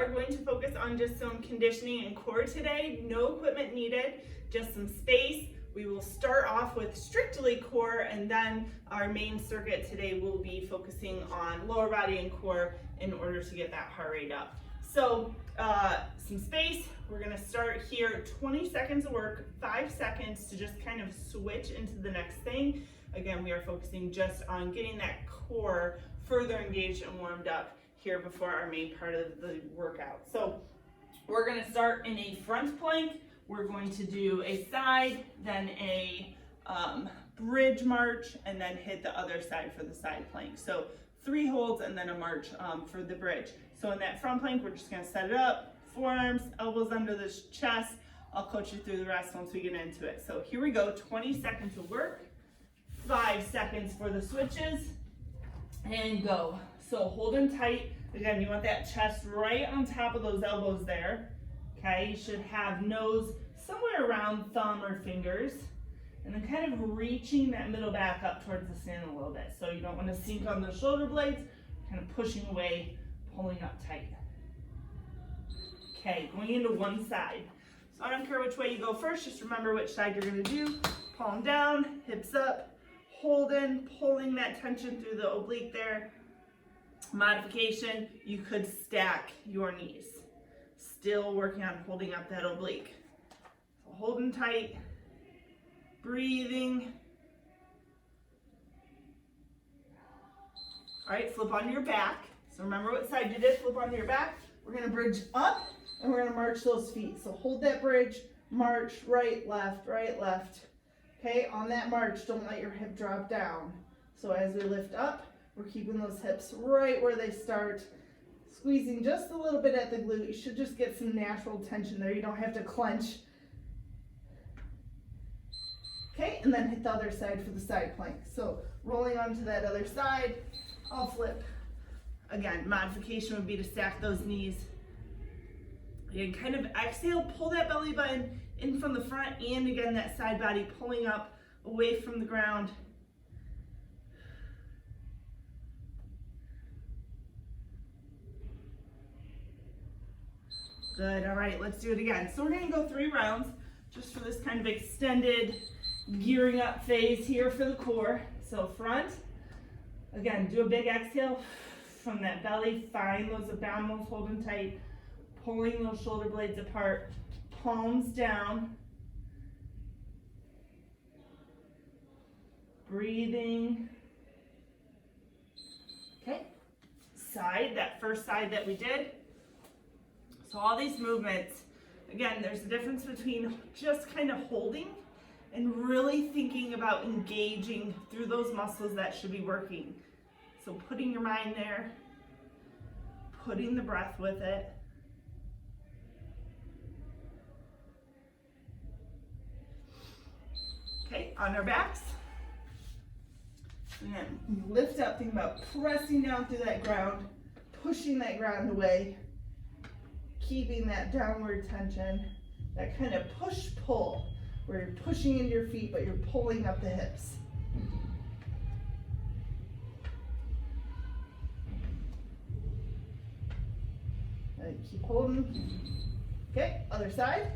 are going to focus on just some conditioning and core today. No equipment needed, just some space. We will start off with strictly core, and then our main circuit today will be focusing on lower body and core in order to get that heart rate up. So some space, we're gonna start here, 20 seconds of work, 5 seconds to just kind of switch into the next thing. Again, we are focusing just on getting that core further engaged and warmed up here before our main part of the workout. So we're gonna start in a front plank. We're going to do a side, then a bridge march, and then hit the other side for the side plank. So 3 holds and then a march for the bridge. So in that front plank, we're just gonna set it up, forearms, elbows under the chest. I'll coach you through the rest once we get into it. So here we go, 20 seconds of work, 5 seconds for the switches, and go. So hold them tight. Again, you want that chest right on top of those elbows there. Okay, you should have nose somewhere around thumb or fingers, and then kind of reaching that middle back up towards the shin a little bit. So you don't want to sink on the shoulder blades, kind of pushing away, pulling up tight. Okay, going into one side. So I don't care which way you go first, just remember which side you're gonna do. Palm down, hips up, holding, pulling that tension through the oblique there. Modification, you could stack your knees. Still working on holding up that oblique. So holding tight, breathing. All right, flip onto your back. So remember what side you did, flip onto your back. We're gonna bridge up and we're gonna march those feet. So hold that bridge, march, right, left, right, left. Okay, on that march, don't let your hip drop down. So as we lift up, we're keeping those hips right where they start, squeezing just a little bit at the glute. You should just get some natural tension there. You don't have to clench. Okay, and then hit the other side for the side plank. So rolling onto that other side, I'll flip. Again, modification would be to stack those knees. Again, kind of exhale, pull that belly button in from the front, and again, that side body pulling up away from the ground. Good, all right, let's do it again. So we're gonna go 3 rounds just for this kind of extended gearing up phase here for the core. So front, again, do a big exhale from that belly, find those abdominals holding tight, pulling those shoulder blades apart, palms down. Breathing. Okay, side, that first side that we did. So all these movements, again, there's a difference between just kind of holding and really thinking about engaging through those muscles that should be working. So putting your mind there, putting the breath with it. Okay, on our backs. And then lift up, think about pressing down through that ground, pushing that ground away, keeping that downward tension, that kind of push-pull, where you're pushing into your feet, but you're pulling up the hips. And keep holding. Okay, other side.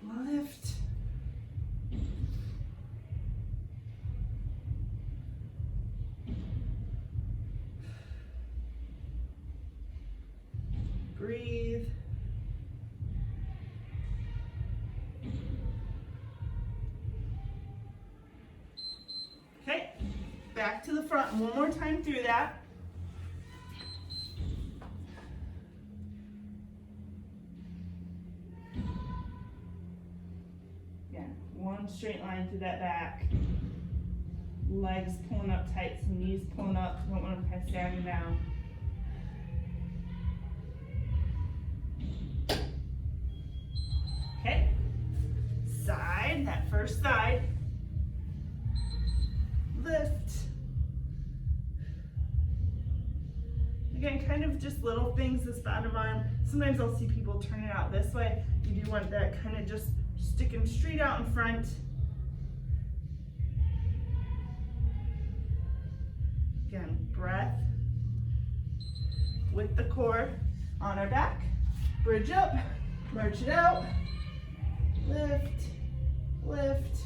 Lift. Breathe. Okay, back to the front one more time through that. Again, one straight line through that back. Legs pulling up tight, some knees pulling up. Don't want to kind of standing down. Okay, side, that first side, lift. Again, kind of just little things, this bottom arm. Sometimes I'll see people turn it out this way. You do want that kind of just sticking straight out in front. Again, breath. with the core on our back. Bridge up, march it out, lift, lift.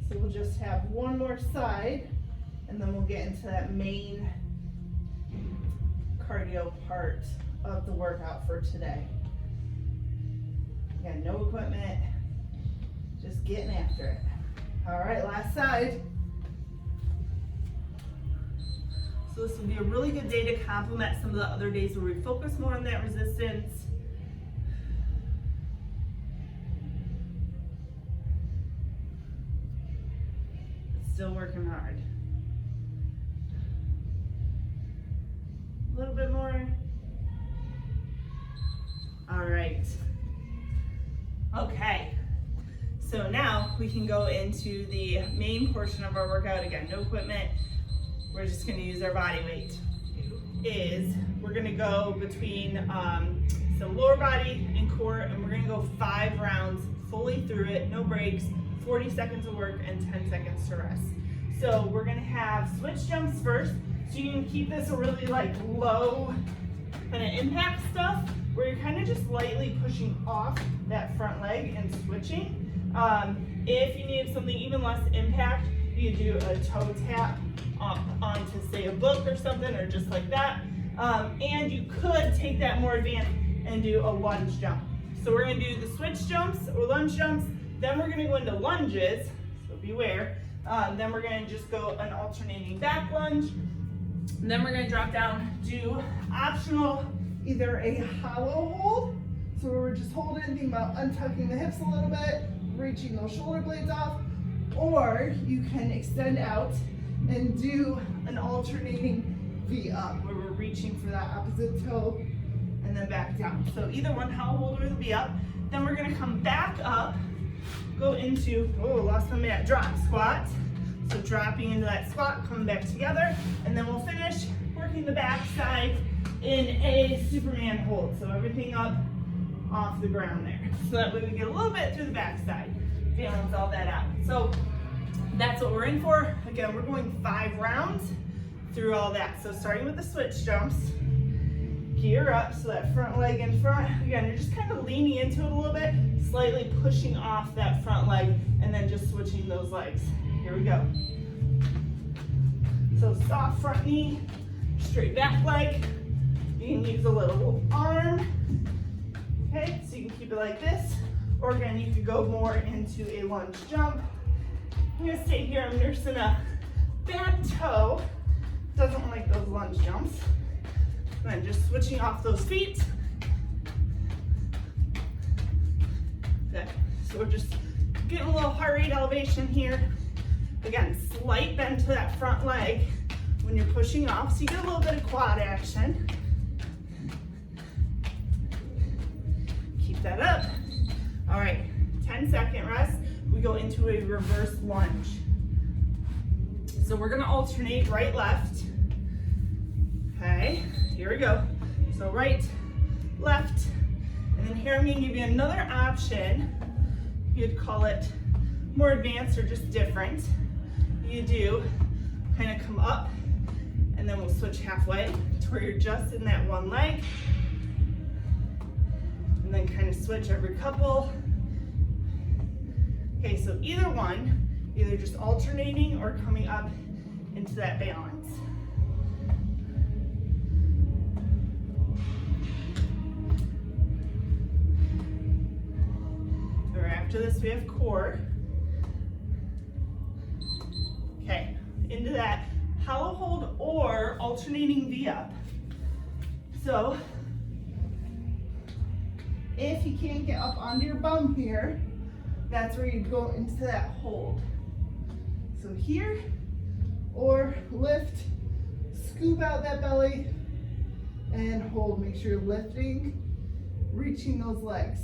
So we'll just have one more side, and then we'll get into that main cardio part of the workout for today. Again, no equipment, just getting after it. All right, last side. So this will be a really good day to complement some of the other days where we focus more on that resistance. Still working hard. A little bit more. All right. Okay. So now we can go into the main portion of our workout. Again, no equipment. We're just going to use our body weight. We're going to go between some lower body and core, and we're going to go 5 rounds fully through it, no breaks, 40 seconds of work and 10 seconds to rest. So we're going to have switch jumps first. So you can keep this a really like low kind of impact stuff where you're kind of just lightly pushing off that front leg and switching. If you need something even less impact, you do a toe tap onto say a book or something, or just like that. And you could take that more advanced and do a lunge jump. So we're going to do the switch jumps or lunge jumps, then we're going to go into lunges, so beware. Then we're going to just go an alternating back lunge. And then we're going to drop down, do optional either a hollow hold, so we're just holding, think about untucking the hips a little bit, reaching those shoulder blades off, or you can extend out and do an alternating V up, where we're reaching for that opposite toe and then back down. So either one, hollow hold or the V up. Then we're going to come back up, go into, lost my mat, drop squat. So dropping into that squat, coming back together, and then we'll finish working the back side in a Superman hold. So everything up off the ground there. So that way we get a little bit through the back side, balance all that out. So that's what we're in for. Again, we're going 5 rounds through all that. So starting with the switch jumps, gear up, so that front leg in front. Again, you're just kind of leaning into it a little bit, slightly pushing off that front leg, and then just switching those legs. Here we go. So soft front knee, straight back leg. You can use a little arm. Okay, so you can keep it like this. Or again, you could go more into a lunge jump. I'm gonna stay here, I'm nursing a bad toe. Doesn't like those lunge jumps. And then just switching off those feet. Okay, so we're just getting a little heart rate elevation here. Again, slight bend to that front leg when you're pushing off, so you get a little bit of quad action. Keep that up. All right, 10-second rest. We go into a reverse lunge. So we're gonna alternate right, left. Okay, here we go. So right, left, and then here I'm gonna give you another option. You'd call it more advanced or just different. You do kind of come up, and then we'll switch halfway to where you're just in that one leg, and then kind of switch every couple. Okay, so either one, either just alternating or coming up into that balance. Or after this, we have core. Okay, into that hollow hold or alternating V up. So if you can't get up onto your bum here, that's where you go into that hold. So here, or lift, scoop out that belly, and hold. Make sure you're lifting, reaching those legs.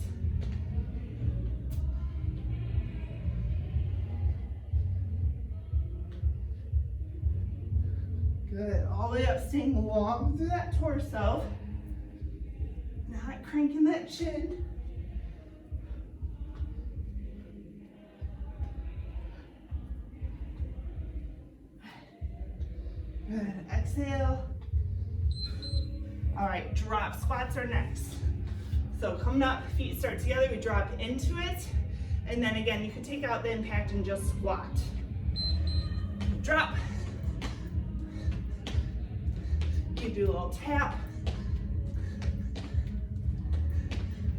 Good, all the way up, staying long through that torso. Not cranking that chin. Good, exhale. All right, drop squats are next. So coming up, feet start together, we drop into it. And then again, you can take out the impact and just squat. Drop. You do a little tap.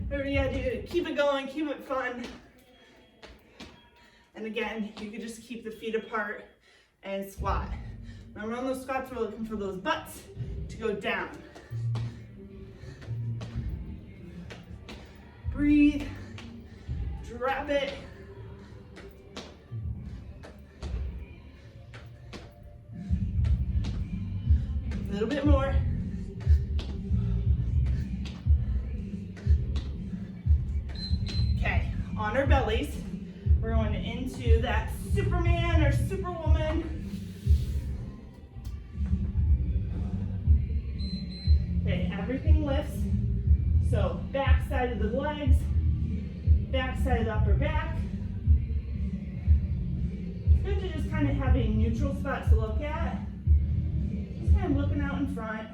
Whatever you gotta do to keep it going, keep it fun. And again, you can just keep the feet apart and squat. Remember on those squats, we're looking for those butts to go down. Breathe, drop it. A little bit more. Okay, on our bellies, we're going into that Superman or Superwoman. Okay, everything lifts. So back side of the legs, back side of the upper back. It's good to just kind of have a neutral spot to look at. Just kind of looking out in front.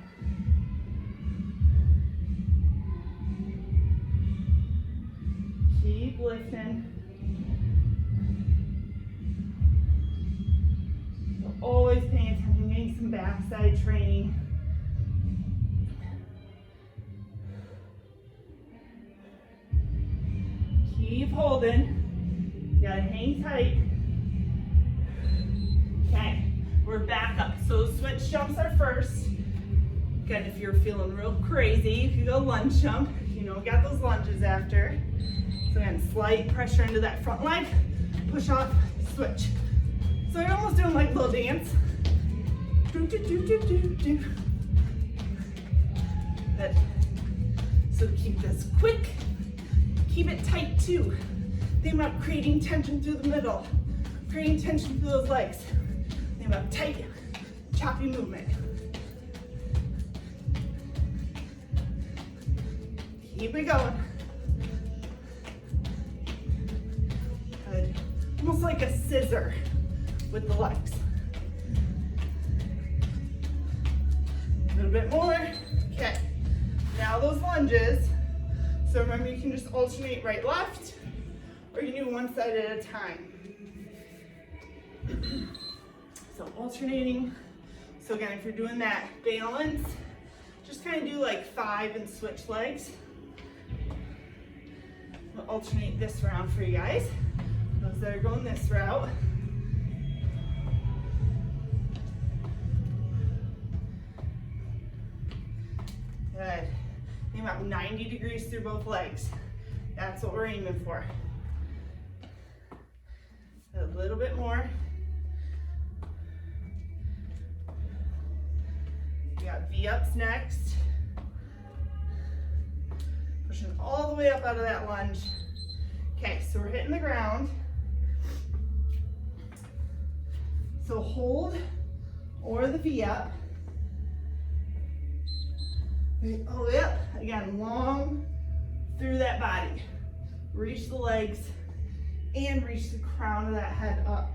Keep lifting. So always paying attention, getting some backside training. Keep holding. You gotta hang tight. Okay, we're back up. So switch jumps are first. Again, if you're feeling real crazy, you can go lunge jump. You know, we got those lunges after. So again, slight pressure into that front leg. Push off, switch. So you're almost doing like a little dance. Do, do, do, do, do, do. Good. So keep this quick. Keep it tight too. Think about creating tension through the middle, creating tension through those legs. Think about tight, choppy movement. Keep it going. Good. Almost like a scissor with the legs. A little bit more. Okay. Now those lunges. So remember, you can just alternate right, left, or you can do one side at a time. So alternating. So again, if you're doing that balance, just kind of do like 5 and switch legs. We'll alternate this round for you guys. Those that are going this route. Good. About 90 degrees through both legs. That's what we're aiming for. A little bit more. We got V-ups next. Pushing all the way up out of that lunge. Okay, so we're hitting the ground. So hold or the V-up. All the way up, again, long through that body. Reach the legs and reach the crown of that head up.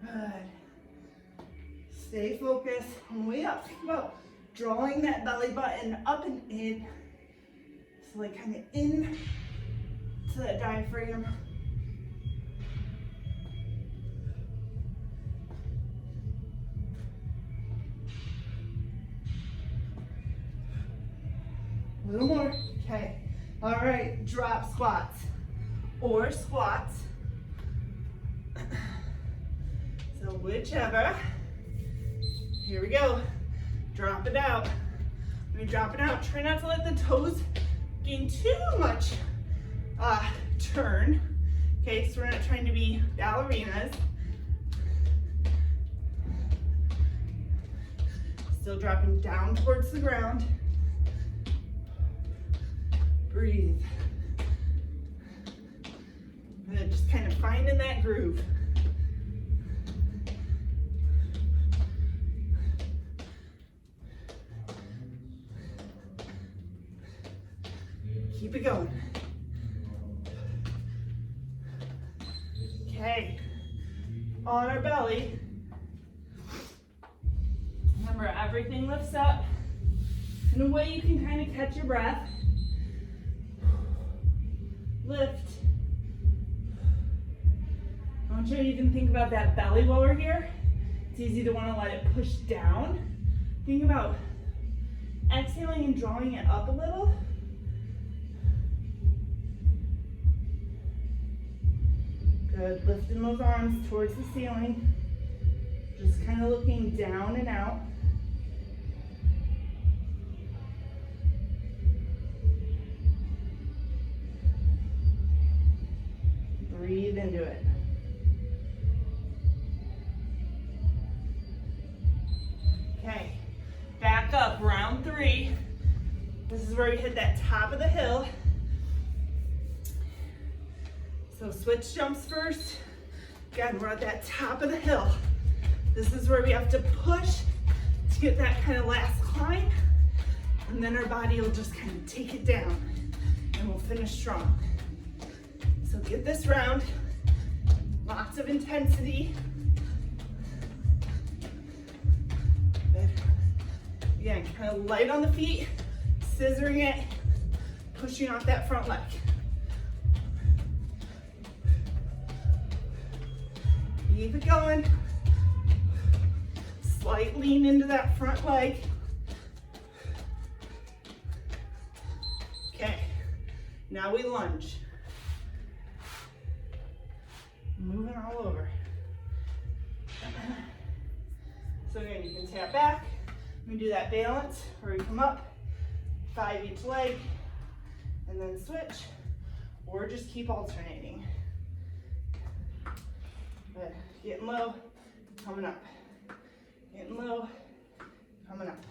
Good. Stay focused on the way up. Think about drawing that belly button up and in. So like kind of in to that diaphragm. A little more. Okay. All right. Drop squats or squats. So whichever. Here we go. Drop it out. When you drop it out, try not to let the toes gain too much turn. Okay, so we're not trying to be ballerinas. Still dropping down towards the ground. Breathe. Good, just kind of finding that groove. Keep it going. Okay, on our belly. Remember, everything lifts up. In a way you can kind of catch your breath. Lift. I want you to even think about that belly while we're here. It's easy to want to let it push down. Think about exhaling and drawing it up a little. Good, lifting those arms towards the ceiling. Just kind of looking down and out. Breathe into it. Okay, back up, round 3. This is where we hit that top of the hill. So switch jumps first. Again, we're at that top of the hill. This is where we have to push to get that kind of last climb, and then our body will just kind of take it down, and we'll finish strong. So get this round, lots of intensity. Good. Again, kind of light on the feet, scissoring it, pushing off that front leg. Keep it going. Slight lean into that front leg. Okay, now we lunge. Moving all over. So again, you can tap back. We do that balance where we come up, 5 each leg, and then switch, or just keep alternating. Good. Getting low, coming up. Getting low, coming up.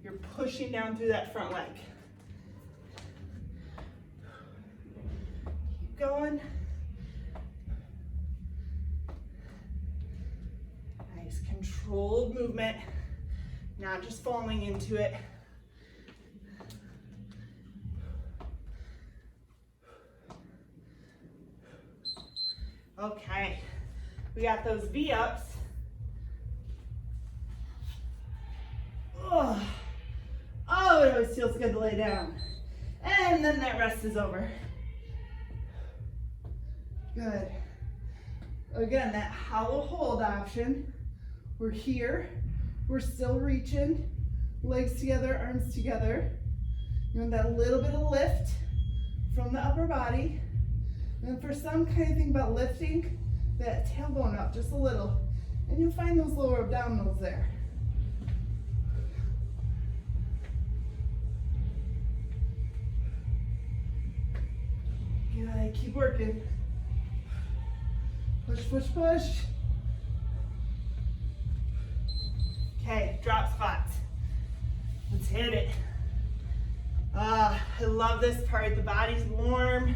You're pushing down through that front leg. Keep going. Nice controlled movement, not just falling into it. Okay, we got those V-ups. Oh, it always feels good to lay down. And then that rest is over. Good. Again, that hollow hold option. We're here, we're still reaching, legs together, arms together. You want that little bit of lift from the upper body. And for some, kind of think about lifting that tailbone up just a little, and you'll find those lower abdominals there. Good, keep working. Push, push, push. Okay, drop squats. Let's hit it. I love this part. The body's warm.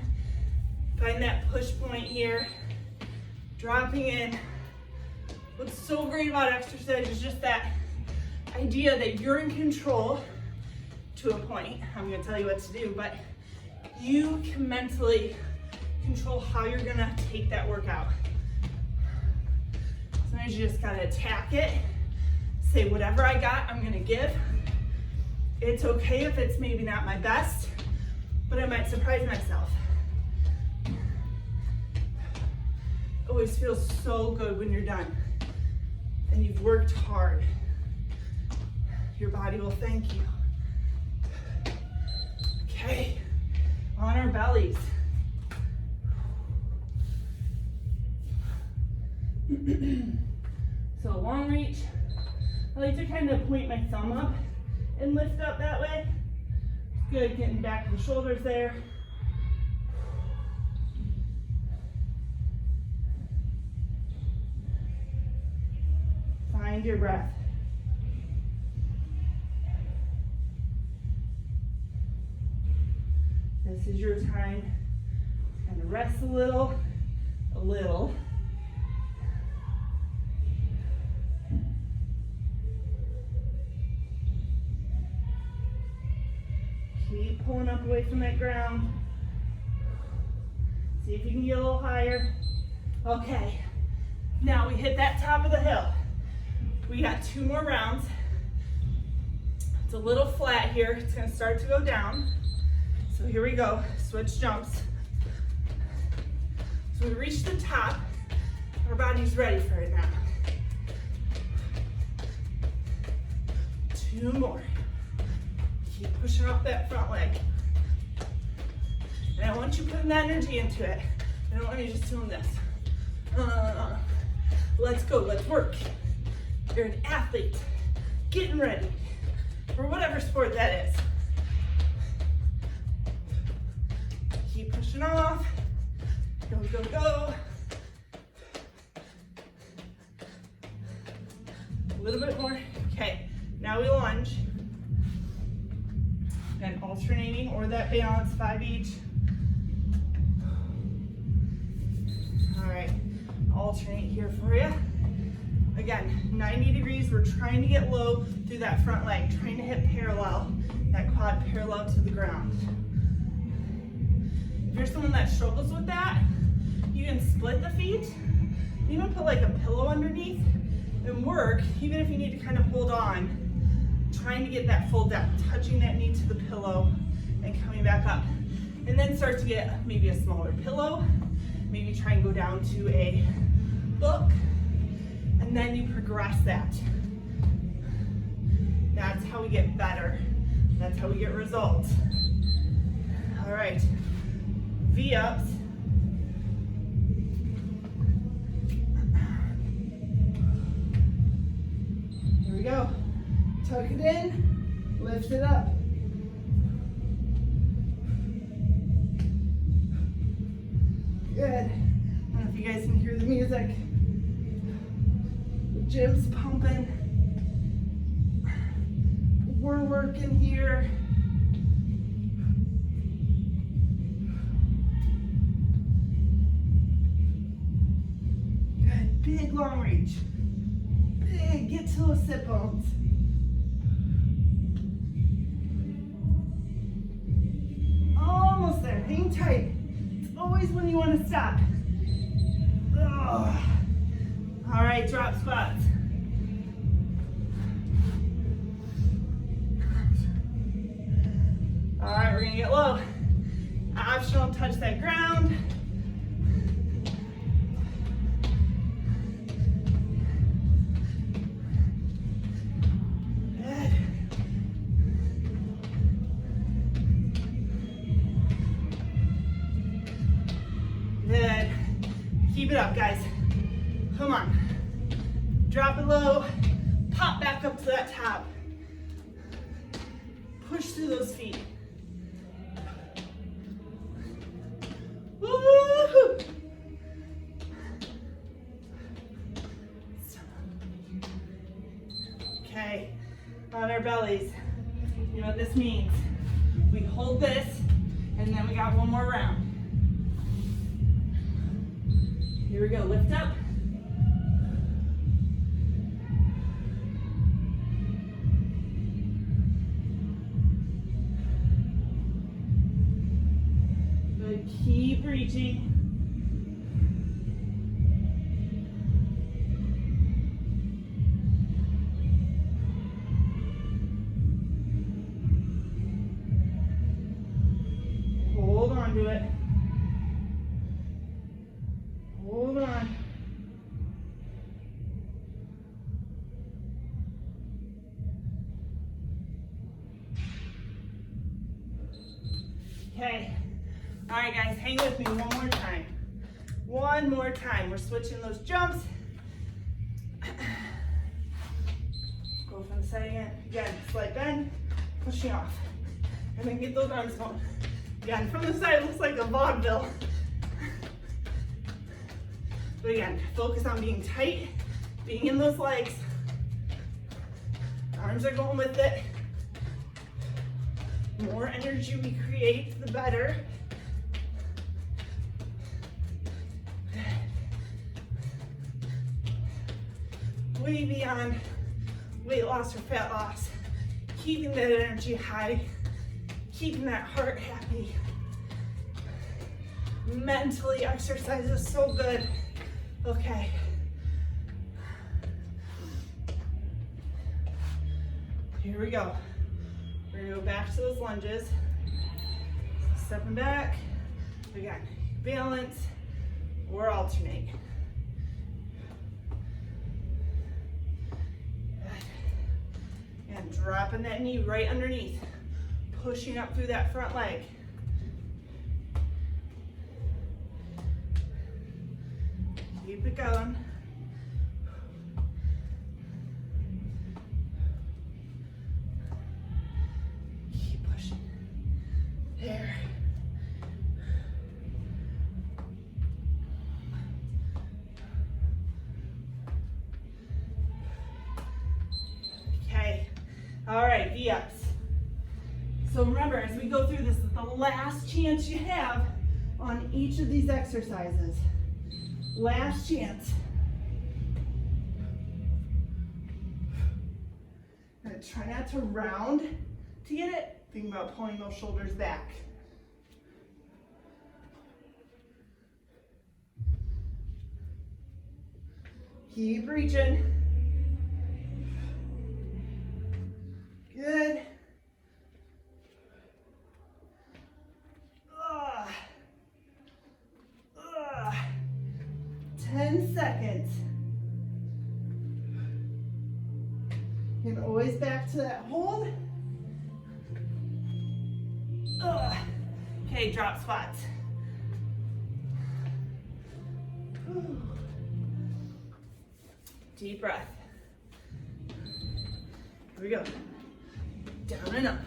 Find that push point here. Dropping in. What's so great about exercise is just that idea that you're in control to a point. I'm gonna tell you what to do, but you can mentally control how you're gonna take that workout. Sometimes you just gotta attack it. Say, whatever I got, I'm gonna give. It's okay if it's maybe not my best, but I might surprise myself. It always feels so good when you're done and you've worked hard. Your body will thank you. Okay, on our bellies. So long reach. I like to kind of point my thumb up and lift up that way. Good, getting back to the shoulders there. Find your breath. This is your time to kind of rest a little. Keep pulling up away from that ground. See if you can get a little higher. Okay, now we hit that top of the hill. We got 2 more rounds. It's a little flat here. It's gonna start to go down. So here we go, switch jumps. So we reach the top, our body's ready for it now. 2 more. Keep pushing up that front leg. And I want you putting that energy into it. I don't want you just doing this. Let's go, let's work. You're an athlete, getting ready for whatever sport that is. Keep pushing off. Go, go, go. A little bit more. Okay, now we lunge. And alternating or that balance, 5 each. All right, alternate here for you. Again, 90 degrees, we're trying to get low through that front leg, trying to hit parallel, that quad parallel to the ground. If you're someone that struggles with that, you can split the feet, even put like a pillow underneath and work, even if you need to kind of hold on, trying to get that full depth, touching that knee to the pillow and coming back up. And then start to get maybe a smaller pillow, maybe try and go down to a book, and then you progress that. That's how we get better. That's how we get results. All right, V-ups. Here we go. Tuck it in, lift it up. Good. I don't know if you guys can hear the music. The gym's pumping. We're working here. Good, big long reach. Big, get to those sit bones. Almost there, hang tight. It's always when you want to stop. Ugh. All right, drop squats. All right, we're gonna get low. Optional, touch that ground. Good. Good. Keep it up, guys. Come on. Drop it low. Pop back up to that top. Push through those feet. Woo-hoo. Okay, on our bellies. You know what this means. We hold this, and then we got 1 more round. Here we go, lift up. Good, keep reaching. Hold on to it. Hold on. Okay. All right, guys, hang with me one more time. One more time. We're switching those jumps. Go from the side again. Again, slight bend, pushing off. And then get those arms going. Again, from the side, it looks like a vaudeville. But again, focus on being tight, being in those legs. Arms are going with it. The more energy we create, the better. Way beyond weight loss or fat loss. Keeping that energy high, keeping that heart happy. Mentally, exercise is so good. Okay. Here we go. We're gonna go back to those lunges. Stepping back. Again, balance or alternate. And dropping that knee right underneath. Pushing up through that front leg. Keep it going. Keep pushing. There. Okay. All right, V-ups. So remember, as we go through, this is the last chance you have on each of these exercises. Last chance. And try not to round to get it. Think about pulling those shoulders back. Keep reaching. Good. 10 seconds. And always back to that hold. Okay, drop squats. Deep breath. Here we go. Down and up.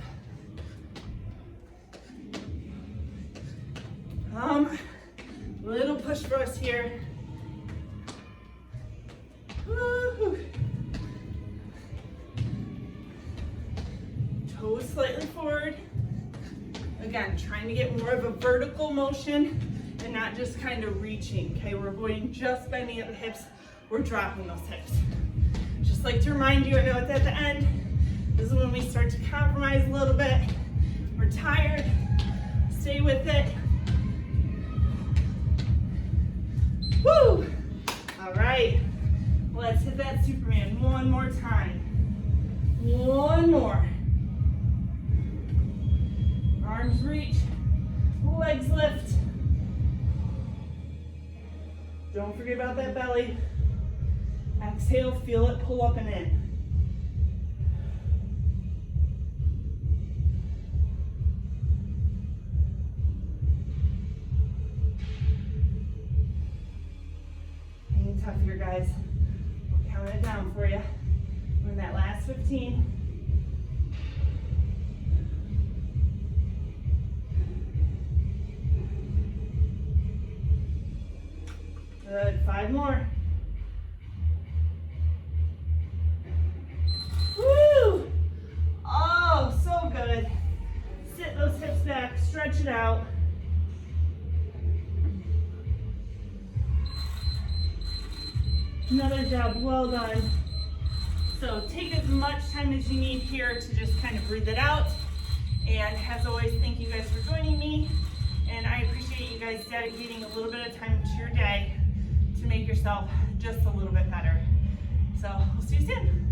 Little push for us here. Woo-hoo. Toes slightly forward. Again, trying to get more of a vertical motion and not just kind of reaching. Okay, we're avoiding just bending at the hips. We're dropping those hips. Just like to remind you, I know it's at the end. This is when we start to compromise a little bit. We're tired. Stay with it. Woo! All right. Let's hit that Superman one more time. One more. Arms reach, legs lift. Don't forget about that belly. Exhale, feel it pull up and in. Hang tough here, guys. We'll count it down for you. We're in that last 15. Good, 5 more. Woo! Oh, so good. Sit those hips back, stretch it out. Another job, well done. So take as much time as you need here to just kind of breathe it out. And as always, thank you guys for joining me. And I appreciate you guys dedicating a little bit of time to your day to make yourself just a little bit better. So we'll see you soon.